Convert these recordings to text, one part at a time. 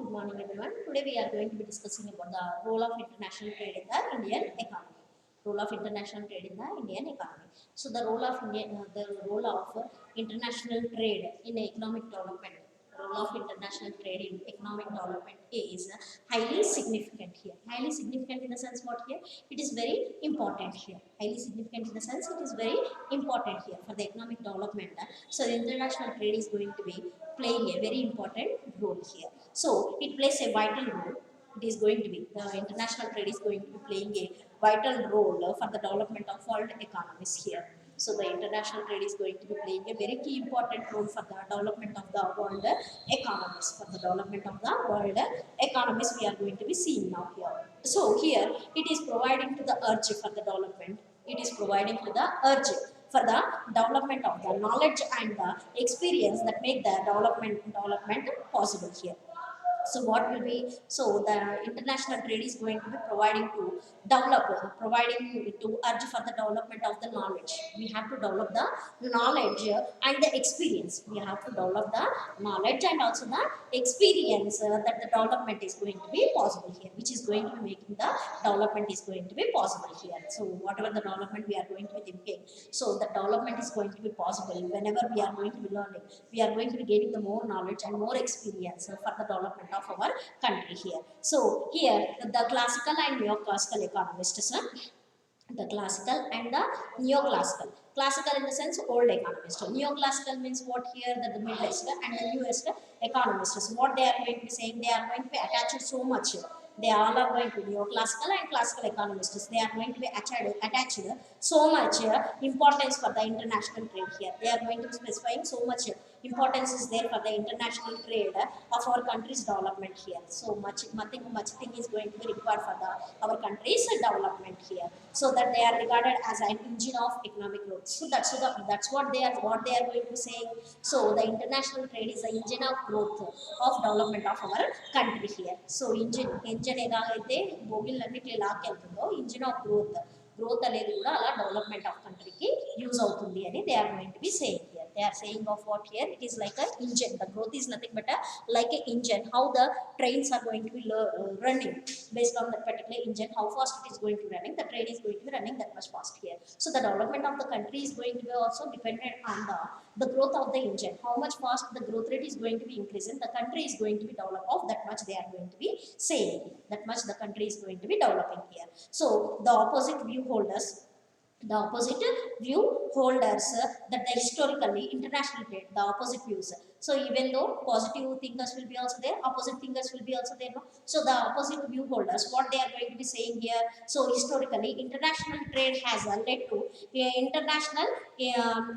Good morning everyone. Today we are going to be discussing about the role of international trade in the Indian economy. Role of international trade in the Indian economy. So the role of international trade in economic development. Role of international trade in economic development is highly significant here. Highly significant in the sense what here? It is very important here. Highly significant in the sense it is very important here for the economic development. So the international trade is going to be playing a very important role here. So it plays a vital role. It is going to be, the international trade is going to be playing a vital role for the development of world economies here. So the international trade is going to be playing a very key important role for the development of the world economies. For the development of the world economies we are going to be seeing now here. So here it is providing to the urge for the development. It is providing to the urge for the development of the knowledge and the experience that make the development possible here. So what will be, so the international trade is going to be providing to providing to urge for the development of the knowledge. We have to develop the knowledge and the experience. We have to develop the knowledge and also the experience that the development is going to be possible here, which is going to be making the development is going to be possible here. So whatever the development we are going to be thinking, so the development is going to be possible whenever we are going to be learning. We are going to be gaining the more knowledge and more experience for the development of our country here. So here the classical and neoclassical economists, the classical and the neoclassical. Classical in the sense old economist. Neoclassical means what here, that the middleist and the newest economists. What they are going to be saying, they are going to be attached so much. They all are going to be neoclassical and classical economists. They are going to be attached so much importance for the international trade here. They are going to be specifying so much importance is there for the international trade of our country's development here. So much thing is going to be required for the our country's development here. So that they are regarded as an engine of economic growth. So that's what they are going to be saying. So the international trade is the engine of growth of development of our country here. So engine ఏదైతే బోగిలన్నిటి లాక్కెళ్తుందో engine of growth అనేది కూడా అలా development of కంట్రీకి use అవుతుంది అని they are going to be saying here. They are saying of what here, it is like a engine. The growth is nothing but like a engine. How the trains are going to be running based on that particular engine, how fast it is going to be running, the train is going to be running that much fast here. So the development of the country is going to be also dependent on the growth of the engine. How much fast the growth rate is going to be increasing, the country is going to be developed of that much they are going to be saying. That much the country is going to be developing here. So the opposite view holders, that the historically international trade, the opposite views. So even though positive thinkers will be also there, opposite thinkers will be also there, no? So the opposite view holders, what they are going to be saying here, so historically international trade has led to international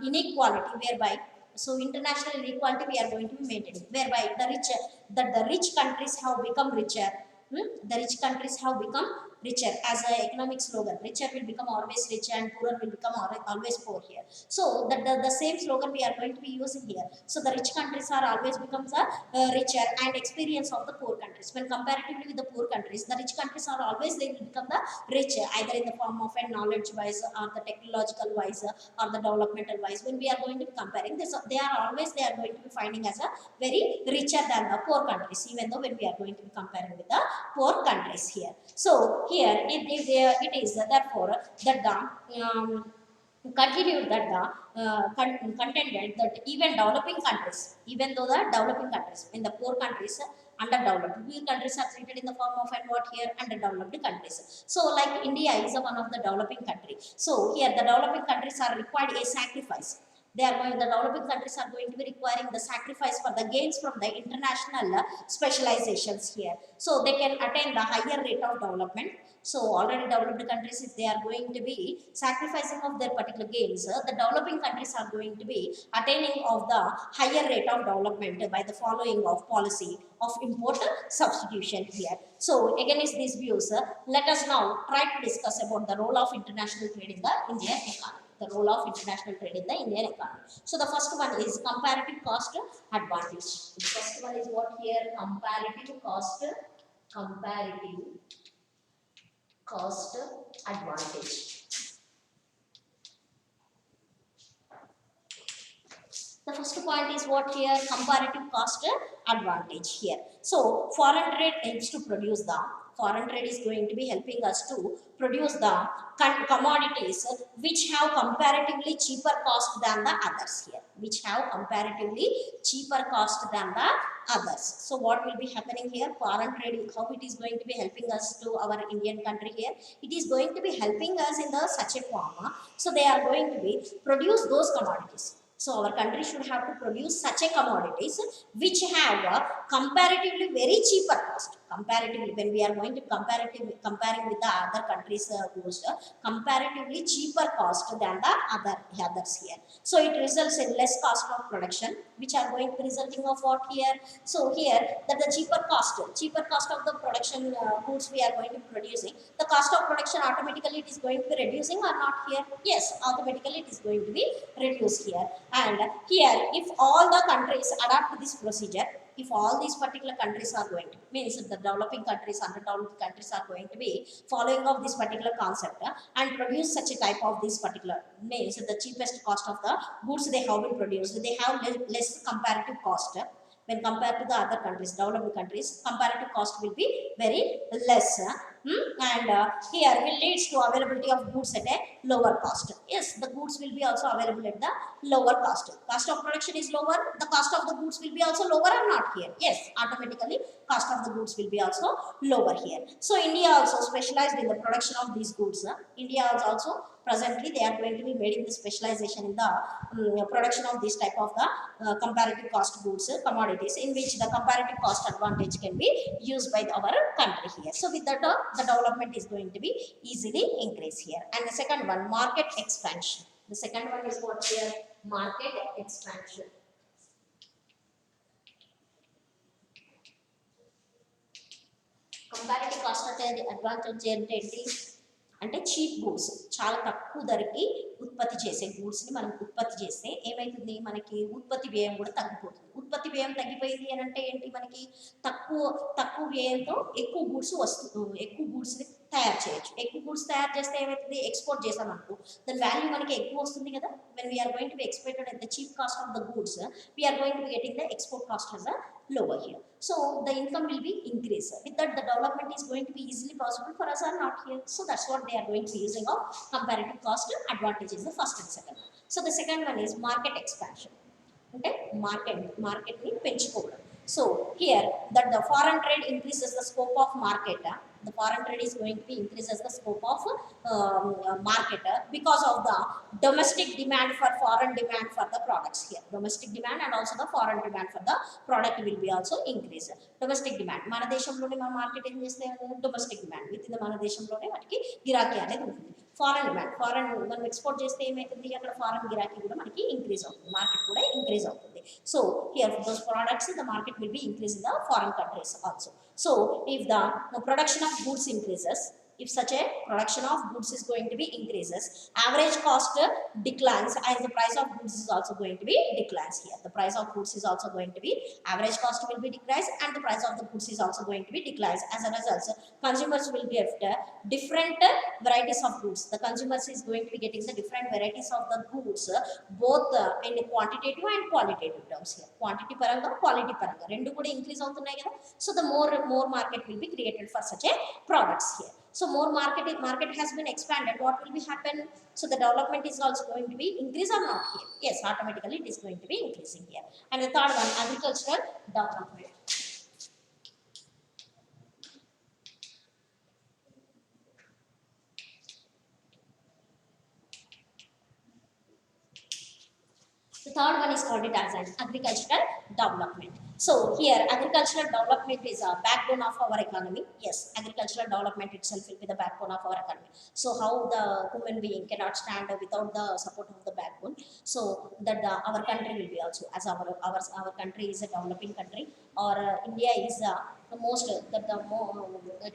inequality, whereby, so international inequality we are going to be maintaining, whereby the rich countries have become richer. The rich countries have become richer as an economic slogan. Richer will become always rich and poorer will become always poor here. So that the same slogan we are going to be using here. So the rich countries are always becomes richer and experience of the poor countries. When comparatively with the poor countries, the rich countries are always, they will become the richer, either in the form of a knowledge wise or the technological wise or the developmental wise. When we are going to be comparing this, they are going to be finding as a very richer than the poor countries, even though when we are going to be comparing with the poor countries here. So here it is therefore that the continued that the contended that even developing countries, even though the developing countries, in the poor countries underdeveloped, weak countries are treated in the form of and what here, underdeveloped countries. So like India is one of the developing country. So here the developing countries are required a sacrifice. The developing countries are going to be requiring the sacrifice for the gains from the international specializations here, so they can attain the higher rate of development. So already developed countries, if they are going to be sacrificing of their particular gains, the developing countries are going to be attaining of the higher rate of development by the following of policy of import substitution here. So again is these views, let us now try to discuss about the role of international trade in the Indian economy. The role of international trade in the Indian economy. So the first one is comparative cost advantage. The first one is what here, comparative cost advantage. The first point is what here? Comparative cost advantage here. So foreign trade aims to produce the foreign trade is going to be helping us to produce the commodities which have comparatively cheaper cost than the others here. Which have comparatively cheaper cost than the others. So what will be happening here? Foreign trade, how it is going to be helping us to our Indian country here? It is going to be helping us in the such a form. So they are going to be produce those commodities. So our country should have to produce such a commodities which have a comparatively very cheaper cost. Comparatively, when we are going to comparing with the other countries goods, comparatively cheaper cost than the others here. So it results in less cost of production, which are going to be resulting of what here? So here that the cheaper cost of the production goods we are going to be producing, the cost of production automatically it is going to be reducing or not here? Yes, automatically it is going to be reduced here. And here, if all the countries adapt this procedure, if all these particular countries are going to, means the developing countries, underdeveloped countries are going to be following of this particular concept and produce such a type of this particular, means the cheapest cost of the goods they have been produced, they have less comparative cost. When compared to the other countries, developed countries, comparative cost will be very less. And here will leads to availability of goods at a lower cost. Yes, the goods will be also available at the lower cost. Cost of production is lower, the cost of the goods will be also lower or not here? Yes, automatically cost of the goods will be also lower here. So India also specialized in the production of these goods. India is also presently they are going to be made in the specialization in the production of this type of the comparative cost goods, commodities, in which the comparative cost advantage can be used by our country here. So with that the development is going to be easily increased here. And the second one, market expansion. The second one is what here? Market expansion. Comparative cost advantage ఏంటి అంటే cheap goods, చాలా తక్కువ ధరకి ఉత్పత్తి చేసే గూడ్స్ని మనం ఉత్పత్తి చేస్తే ఏమవుతుంది, మనకి ఉత్పత్తి వ్యయం కూడా తగ్గిపోతుంది. ఉత్పత్తి వ్యయం తగ్గిపోయింది అని అంటే ఏంటి, మనకి తక్కువ వ్యయంతో ఎక్కువ గూడ్స్ని తయారు చేయొచ్చు. ఎక్కువ గూడ్స్ తయారు చేస్తే ఏమవుతుంది, ఎక్స్పోర్ట్ చేసామనుకో దాని వాల్యూ మనకి ఎక్కువ వస్తుంది కదా. When we are going to be expected at the cheap cost of the goods, we are going to be getting the export cost as a lower here. So the income will be increased. With that the development is going to be easily possible for us or not here. So that's what they are going to be using of comparative cost advantage is the first and second one. So the second one is market expansion. Okay, market ni పెంచుకోవడం. So here that the foreign trade increases the scope of market. The foreign trade is going to be increases the scope of market because of the domestic demand for foreign demand for the products here. Domestic demand and also the foreign demand for the product will be also increased. Domestic demand, మన దేశంలోనే మన market ఏం చేస్తే domestic demand with in మన దేశంలోనే వాటికి గిరాకీ అనేది ఉంటుంది. ఫారెన్ డిమాండ్, మనం ఎక్స్పోర్ట్ చేస్తే ఏమవుతుంది, అక్కడ ఫారెన్ గిరాకీ కూడా మనకి ఇంక్రీజ్ అవుతుంది, మార్కెట్ కూడా ఇంక్రీజ్ అవుతుంది. So here those products the market will be increase in the foreign countries also. So if the production of goods increases, if such a production of goods is going to be increases, average cost declines as the price of goods is also going to be declines here. The price of goods is also going to be, average cost will be decreased and the price of the goods is also going to be decreased. As a result, consumers will get different varieties of goods. The consumers is going to be getting the different varieties of the goods both in quantitative and qualitative terms here. Quantity paranga, quality paranga rendu kuda increase avutunnayi kada. So the more market will be created for such a products here. So more market has been expanded, what will be happen? So the development is also going to be increase or not here? Yes, automatically it is going to be increasing here. And the third one, agricultural development. The third one is called it as an agricultural development. So here agricultural development is a backbone of our economy. Yes, agricultural development itself will be the backbone of our economy. So how the human being cannot stand without the support of the backbone. So that our country will be also, as our country is a developing country, or India is the most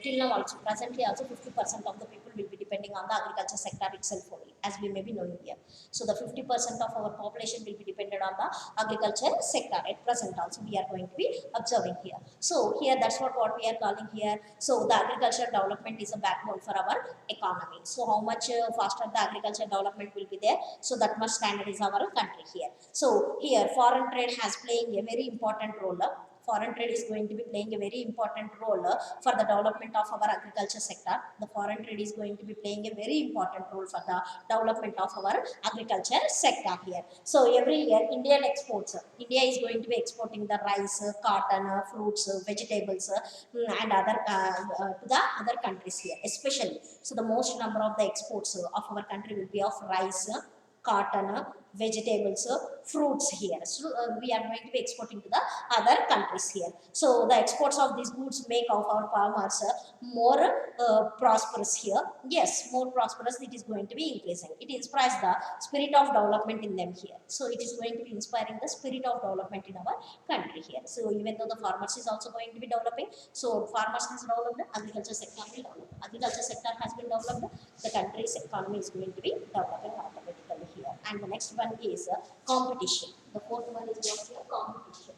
till now also presently also 50% of the people will be depending on the agriculture sector itself only, as we may be knowing here. So the 50% of our population will be dependent on the agriculture sector at present also we are going to be observing here. So here that's what we are calling here. So the agriculture development is a backbone for our economy. So how much faster the agriculture development will be there, so that much standard is our country here. So here foreign trade has playing a very important role. Foreign trade is going to be playing a very important role for the development of our agriculture sector. The foreign trade is going to be playing a very important role for the development of our agriculture sector here. So every year Indian exports, India is going to be exporting the rice, cotton, fruits, vegetables and other to the other countries here especially. So the most number of the exports of our country will be of rice, cotton, vegetables, fruits here. So we are going to be exporting to the other countries here. So the exports of these goods make of our farmers more prosperous here. Yes, more prosperous, it is going to be increasing. It inspires the spirit of development in them here. So it is going to be inspiring the spirit of development in our country here. So even though the farmers is also going to be developing, so farmers has developed, agriculture sector will develop. Agriculture sector has been developed, the country's economy is going to be developing automatically here. And the next one is competition. The fourth one is what here? Competition.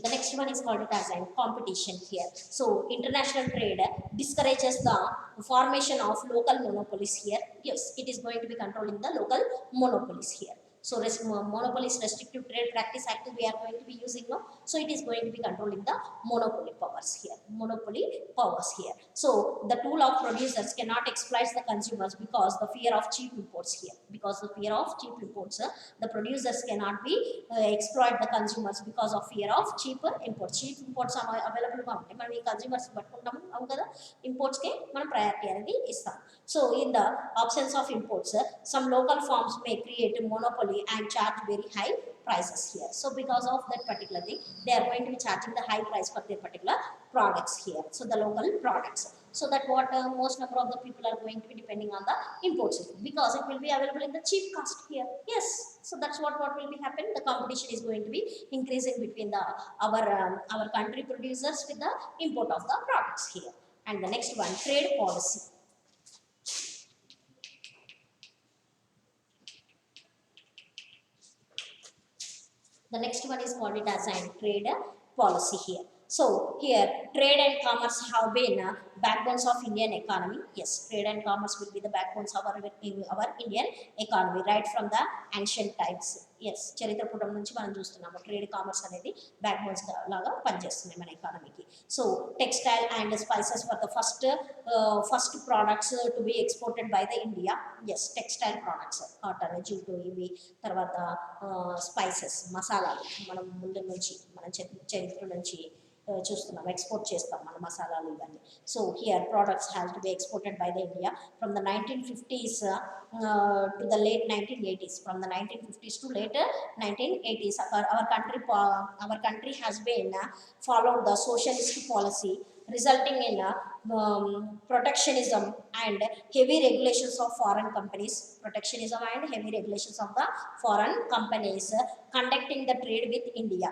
The next one is called it as a competition here. So international trade discourages the formation of local monopolies here. Yes, it is going to be controlling the local monopolies here. So monopolies restrictive trade practice act we are going to be using now. So it is going to be controlling the monopoly powers here. Monopoly powers here. So the tool of producers cannot exploit the consumers because the fear of cheap imports here. Because the fear of cheap imports, the producers cannot be exploit the consumers because of fear of cheaper imports. Cheap imports are available కాబట్టి మనం ఈ consumers పట్టుకుంటాము అవును కదా, imports కే మనం priority అనేది ఇస్తాం. So in the absence of imports, some local firms may create a monopoly and charge very high prices here. So because of that particular thing, they are going to be charging the high price for their particular products here. So the local products. So that what most number of the people are going to be depending on the imports because it will be available in the cheap cost here. Yes. So that's what will be happening. The competition is going to be increasing between the our country producers with the import of the products here. And the next one, trade policy. The next one is called it as a trade policy here. So here trade and commerce have been backbones of Indian economy. Yes, trade and commerce will be the backbones of our Indian economy right from the ancient times. Yes, చరిత్ర పుటం నుంచి మనం చూస్తున్నాము trade commerce అనేది బ్యాక్బోన్స్ లాగా పనిచేస్తున్నాయి మన ఎకానమీకి. So textile and spices for the first products to be exported by the India. Yes, textile products cotton, jute, ఇవి తర్వాత స్పైసెస్ మసాలాలు మనం ముందు నుంచి మన చరిత్ర నుంచి చూస్తున్నాం ఎక్స్పోర్ట్ చేస్తాం మన మసాలాలు ఇవన్నీ. So here products have to be exported by the India from the 1950s to the late 1980s. From the 1950s to later 1980s, our country has been followed the socialist policy resulting in protectionism and heavy regulations of foreign companies. Protectionism and heavy regulations of the foreign companies conducting the trade with India.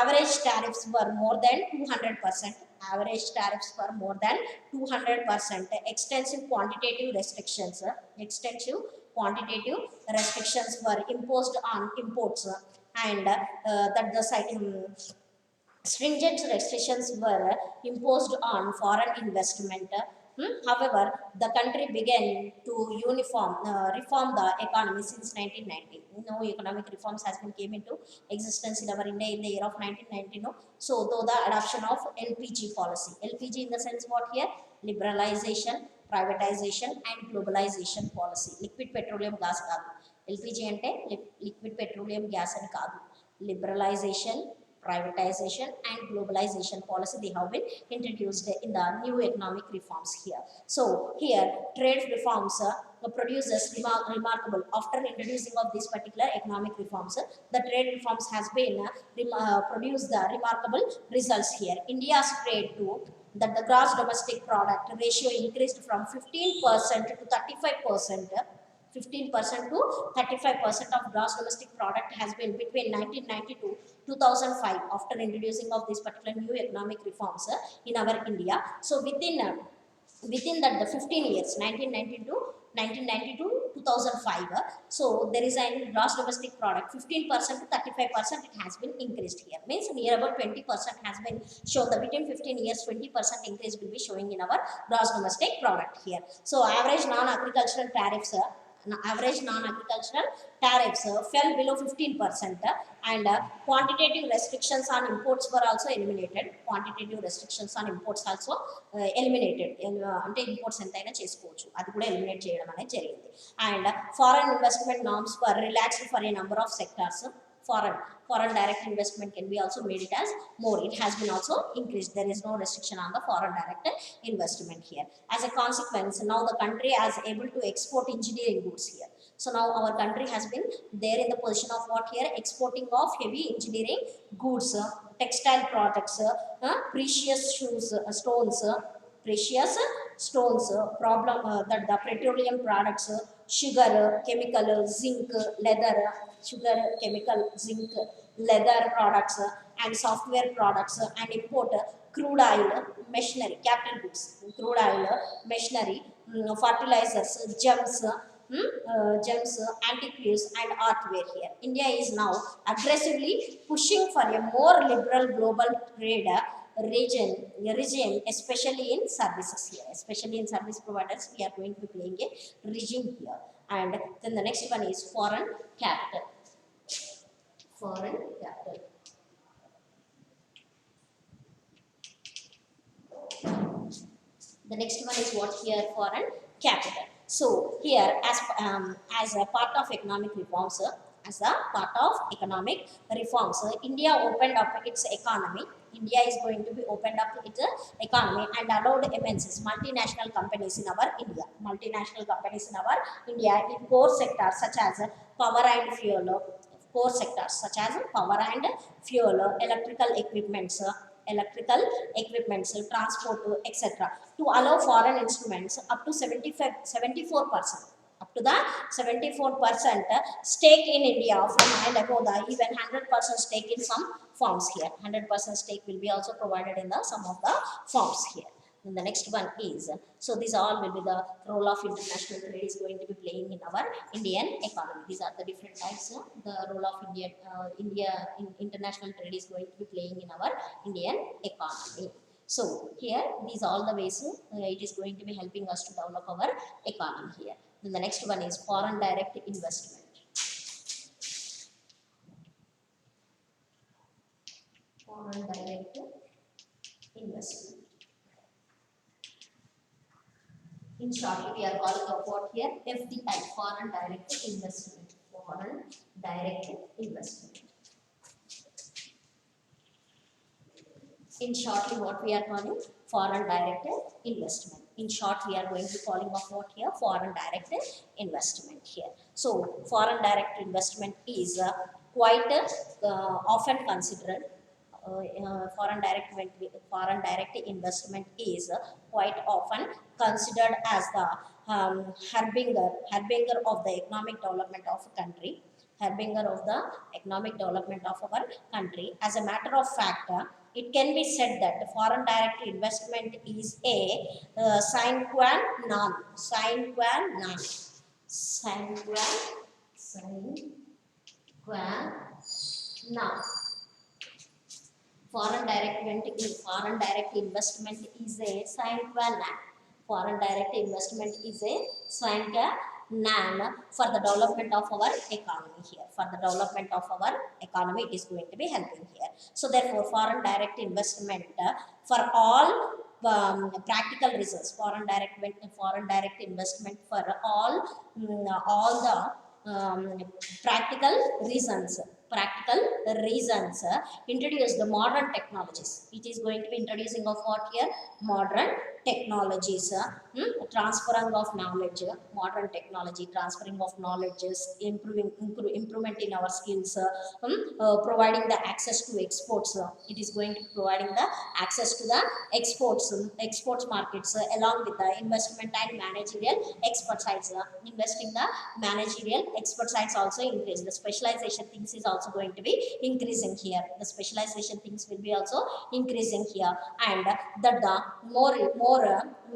Average tariffs were more than 200%. Average tariffs were more than 200%. Extensive quantitative restrictions were imposed on imports and that the stringent restrictions were imposed on foreign investment. However, the country began to reform the economy since 1990. No economic reforms has been came into existence in our India in the year of 1990. No? So, though the adoption of LPG policy, LPG in the sense what here? Liberalization, privatization and globalization policy. Liquid petroleum gas kaadu. LPG ante liquid petroleum gas ani kaadu. Liberalization, privatization and globalization policy they have been introduced in the new economic reforms here. So here trade reforms produces remarkable after introducing of this particular economic reforms, the trade reforms has been produced the remarkable results here. India's trade to that the gross domestic product ratio increased from 15% to 35%. 15% to 35% of gross domestic product has been between 1990 to 2005 after introducing of this particular new economic reforms in our India. So within that the 15 years 1990 to 2005 so there is a gross domestic product 15% to 35% it has been increased here, means near about 20% has been shown. The within 15 years 20% increase will be showing in our gross domestic product here. So average non-agricultural tariffs fell below 15% and quantitative restrictions on imports were also eliminated. Quantitative restrictions on imports also eliminated. అంటే imports ఎంతైనా చేసుకోవచ్చు అది కూడా eliminate చేయడం అనేది జరిగింది. And foreign investment norms were relaxed for a number of sectors. Foreign direct investment can be also made it as more. It has been also increased. There is no restriction on the foreign direct investment here. As a consequence, now the country is able to export engineering goods here. So now our country has been there in the position of what here, exporting of heavy engineering goods, textile products, precious stones, problem that the petroleum products, sugar, chemical, zinc, leather, sugar, chemical, zinc, leather products and software products and import crude oil, machinery, capital goods, crude oil, machinery, fertilizers, gems, antiques and artware here. India is now aggressively pushing for a more liberal global trade regime, especially in services here. Especially in service providers, we are going to be playing a regime here. And then the next one is foreign capital. Foreign capital. The next one is what here, foreign capital. So here as a part of economic reforms, India opened up its economy. India is going to be opened up its economy and allowed MNCs, multinational companies in our India. Multinational companies in our India in core sectors such as power and fuel, electrical equipments, transport, etc. to allow foreign instruments up to 74%. Up to the 74% stake in India from and above the even 100% stake in some firms here. 100% stake will be also provided in the some of the firms here. And the next one is, so these all will be the role of international trade is going to be playing in our Indian economy. These are the different types. The role of India in international trade is going to be playing in our Indian economy. So here these are all the ways it is going to be helping us to develop our economy here. Then the next one is foreign direct investment. Foreign direct investment. In short, we are calling of what here? FDI, foreign direct investment. Foreign direct investment. In shortly, what we are calling foreign direct investment. In short, we are going to be calling of what here? Foreign direct investment here. So, foreign direct investment is quite often considered. Foreign direct investment is quite often considered as the harbinger of the economic development of a country. Harbinger of the economic development of our country. As a matter of fact, it can be said that the foreign direct investment is a sine qua non. Sine qua non. Sine qua non. Foreign direct investment is a sine qua non. Foreign direct investment is a sine qua non for the development of our economy here. For the development of our economy, it is going to be helping here. So therefore, foreign direct investment for all practical reasons. Foreign direct investment for all the practical reasons introduce the modern technologies. It is going to be introducing of what here? Modern technologies, transferring of knowledge, modern technology, transferring of knowledges, improvement in our skills, providing the access to exports. It is going to be providing the access to the exports markets, along with the investment and managerial expertise. Investing the managerial expertise also increase. The specialization things is also going to be increasing here. The specialization things will be also increasing here, and that the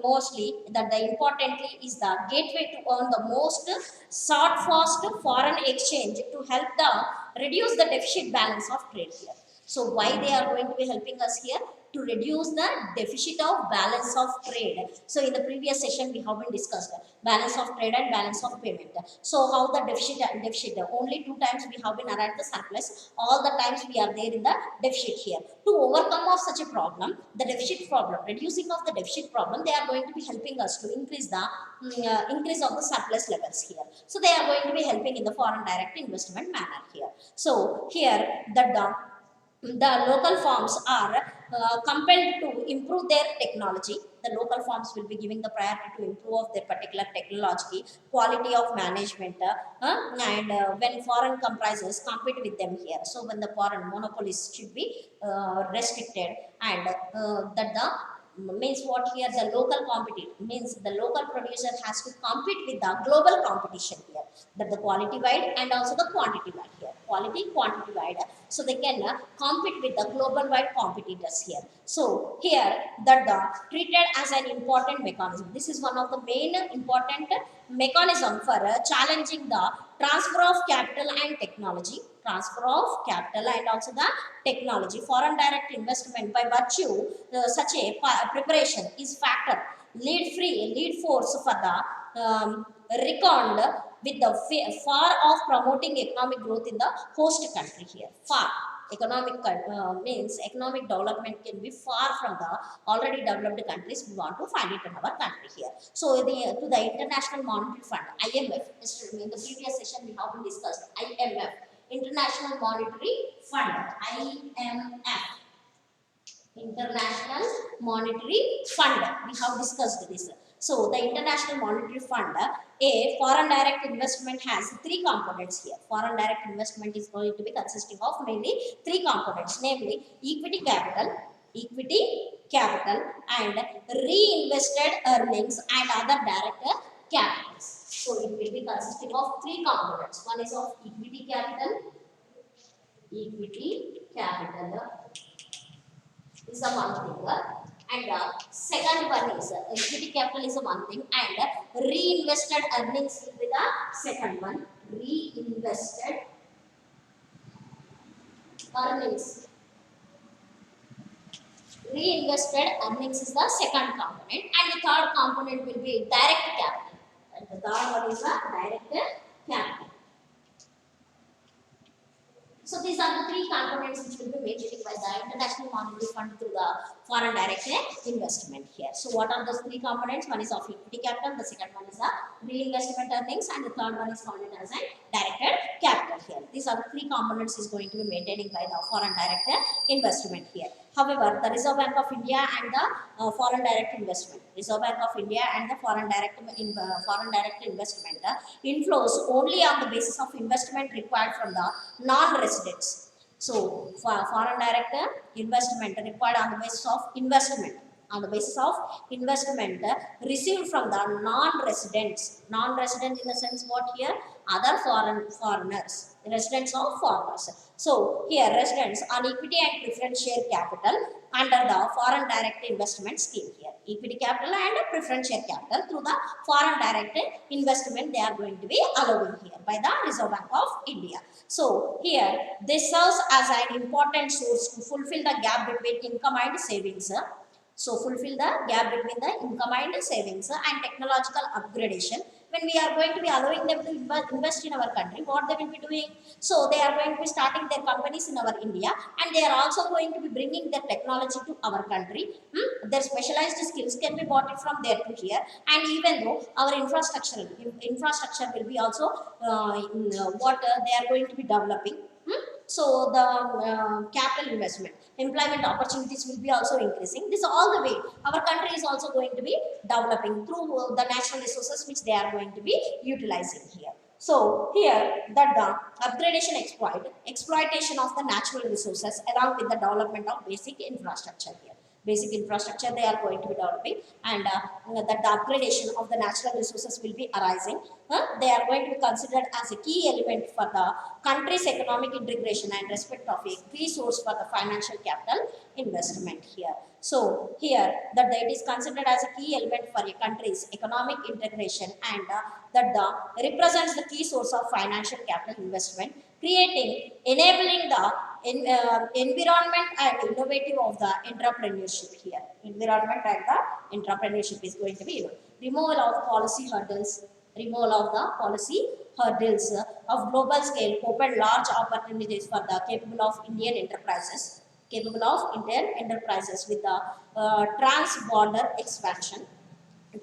mostly that the importantly is the gateway to earn the most sought fast foreign exchange to help the reduce the deficit balance of trade here. So why they are going to be helping us here? To reduce the deficit of balance of trade. So in the previous session we have been discussed balance of trade and balance of payment. So how the deficit only 2 times we have been arrived the surplus, all the times we are there in the deficit here. To overcome of such a problem, the deficit problem, reducing of the deficit problem, they are going to be helping us to increase the increase of the surplus levels here. So they are going to be helping in the foreign direct investment manner here. So here the local firms are compelled to improve their technology. The local firms will be giving the priority to improve of their particular technology, quality of management, and when foreign comprises compete with them here. So when the foreign monopolies should be restricted, and that the means what here the local competitor means the local producer has to compete with the global competition here, that the quality wide and also the quantity wide here, quality quantity wide, so they can compete with the global wide competitors here. So here that the treated as an important mechanism, this is one of the main important mechanism for challenging the transfer of capital and technology, transfer of capital and also the technology. Foreign direct investment by virtue such a preparation is factor lead force for the reckoned with the far of promoting economic growth in the host country here. Far economic means economic development can be far from the already developed countries. We want to find it in our country here. So to the International Monetary Fund, IMF, in the previous session we have discussed IMF, International Monetary Fund, IMF, International Monetary Fund. We have discussed this. So the International Monetary Fund, a foreign direct investment has 3 components here. Foreign direct investment is going to be consisting of mainly 3 components, namely equity capital and reinvested earnings and other direct capitals. So it will be consisting of 3 components. One is of equity capital is the one thing, and the second one is equity capital is the one thing, and reinvested earnings will be the second one. Reinvested earnings is the second component, and the third component will be direct capital, and the third one is the direct capital. So these are the 3 components which will be maintained by the International Monetary Fund through the foreign direct investment here. So what are those 3 components? One is of equity capital, the second one is the reinvestment earnings, and the third one is called as a directed capital here. These are the 3 components is going to be maintained by the foreign direct investment here. However, the Reserve Bank of India and the foreign direct investment, Reserve Bank of India and the foreign direct investment inflows only on the basis of investment required from the non-residents. So for foreign direct investment required on the basis of investment, received from the non-residents. Non-resident in the sense what here? Other foreigners, residents of foreigners. So here residents on equity and preference share capital under the foreign direct investment scheme here. Equity capital and preference share capital through the foreign direct investment they are going to be allowing here by the Reserve Bank of India. So here this serves as an important source to fulfill the gap between income and savings. So fulfill the gap between the income and savings and technological upgradation. When we are going to be allowing them to invest in our country, what they will be doing? So they are going to be starting their companies in our India, and they are also going to be bringing their technology to our country. Their specialized skills can be brought it from there to here, and even though our infrastructure will be also what they are going to be developing. So the capital investment, employment opportunities will be also increasing. This all the way our country is also going to be developing through the natural resources which they are going to be utilizing here. So here that the exploitation of the natural resources along with the development of basic infrastructure here. Basic infrastructure they are going to be developing, and that the upgradation of the natural resources will be arising. They are going to be considered as a key element for the country's economic integration and respect of a key source for the financial capital investment here. So here that it is considered as a key element for a country's economic integration, and that the represents the key source of financial capital investment, creating, enabling the environment and innovative of the entrepreneurship here. Environment and the entrepreneurship is going to be, removal of policy hurdles, removal of the policy hurdles of global scale open large opportunities for the capable of Indian enterprises, with the trans-border expansion.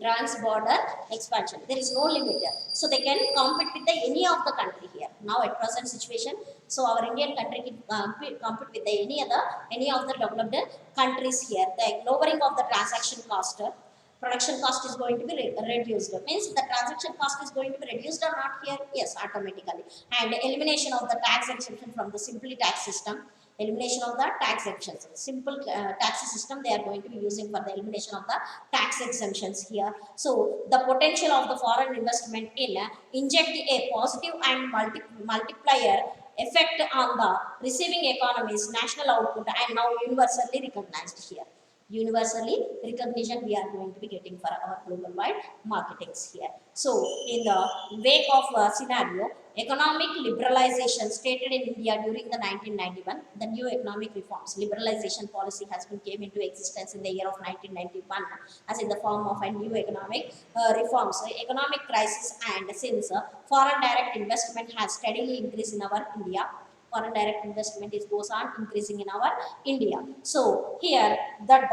There is no limit there, so they can compete with any of the country here now at present situation. So our Indian country can compete with any of the developed countries here. The lowering of the transaction cost, production cost is going to be reduced. Means the transaction cost is going to be reduced or not here? Yes, automatically. And elimination of the tax exemption from the simply tax system. Elimination of the tax exemptions. Simple tax system they are going to be using for the elimination of the tax exemptions here. So the potential of the foreign investment in inject a positive and multiplier effect on the receiving economy's national output, and now universally recognized here. Universally recognition we are going to be getting for our global wide marketings here. So in the wake of scenario economic liberalization stated in India during the 1991, the new economic reforms liberalization policy has been came into existence in the year of 1991 as in the form of a new economic reforms, economic crisis, and since foreign direct investment has steadily increased in our India. Foreign direct investment is goes on increasing in our India. So here that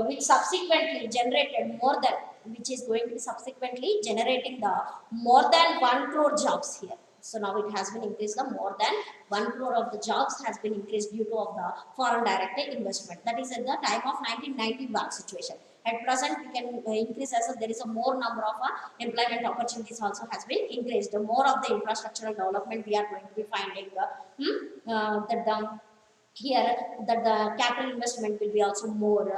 which subsequently generated more than, which is going to be subsequently generating the more than 1 crore jobs here. So now it has been increased, the more than 1 crore of the jobs has been increased due to of the foreign direct investment. That is at the time of 1991 situation. At present, we can increase as there is a more number of employment opportunities also has been increased. The more of the infrastructural development we are going to be finding that here that the capital investment will be also more.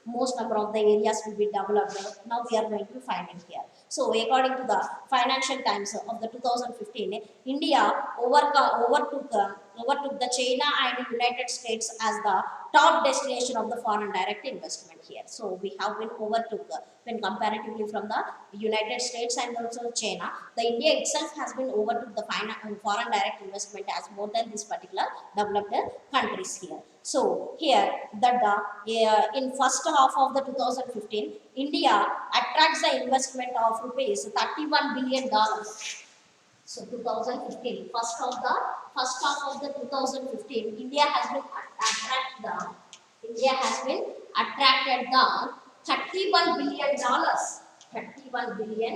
Most number of the areas will be developed. Now we are going to find it here. So according to the Financial Times of the 2015, India overtook the China and United States as the top destination of the foreign direct investment here. So we have been overtook when comparatively from the United States and also China. The India itself has been overtook the foreign direct investment as more than this particular developed countries here. So here that in first half of the 2015, India attracts the investment of rupees $31 billion. So 2015, first half of the 2015, India has been attracted the $31 billion. $31 billion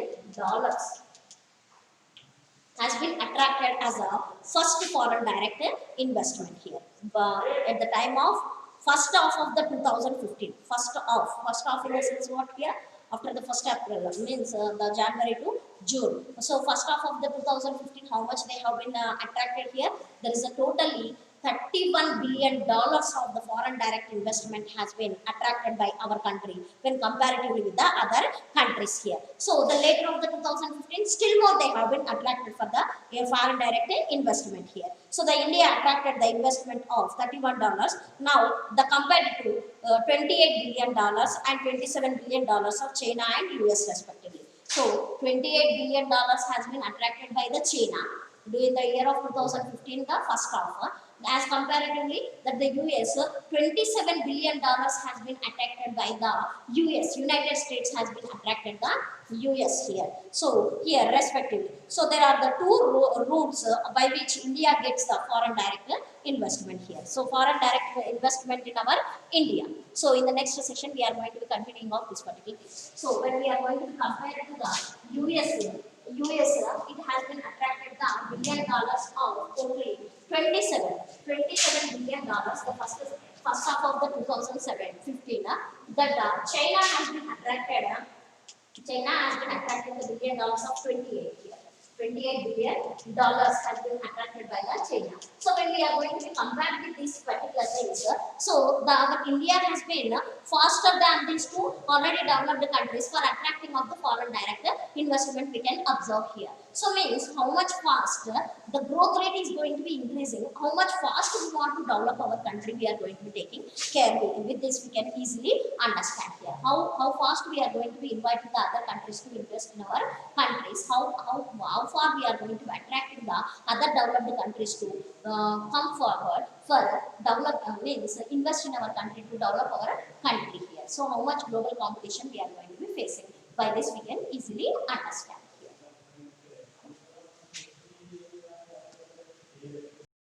has been attracted as a first foreign direct investment here. But at the time of first half of the 2015, first half in the sense what here? After the 1st April means the January to June. So first half of the 2015, how much they have been attracted here? There is a totally $31 billion of the foreign direct investment has been attracted by our country when comparatively with the other countries here. So the later of the 2015, still more they have been attracted for the foreign direct investment here. So the India attracted the investment of $31. Now the compared to $28 billion and $27 billion of China and US respectively. So $28 billion has been attracted by the China during the year of 2015, the first half. As comparatively that the US, $27 billion has been attracted by the US. United States has been attracted the US here. So here respectively. So there are the two routes by which India gets the foreign direct investment here. So foreign direct investment in our India. So in the next session we are going to be continuing of this particular thing. So when we are going to compare it to the US, it has been attracted the $1 billion of totally 27 billion dollars. The first half of the 2015, that China has been attracted. China has been attracting the billion dollars of 28 here. 28 billion dollars has been attracted by the China. So when we are going to be compared with these particular things, so our India has been faster than these two already developed countries for attracting of the foreign direct investment we can observe here. So means how much faster the growth rate is going to be increasing, how much fast we want to develop our country, we are going to be taking care with this we can easily understand here. How fast we are going to be inviting the other countries to invest in our countries, how far we are going to be attracting the other developed countries to come forward for develop means invest in our country to develop our country here. So how much global competition we are going to be facing, by this we can easily understand here.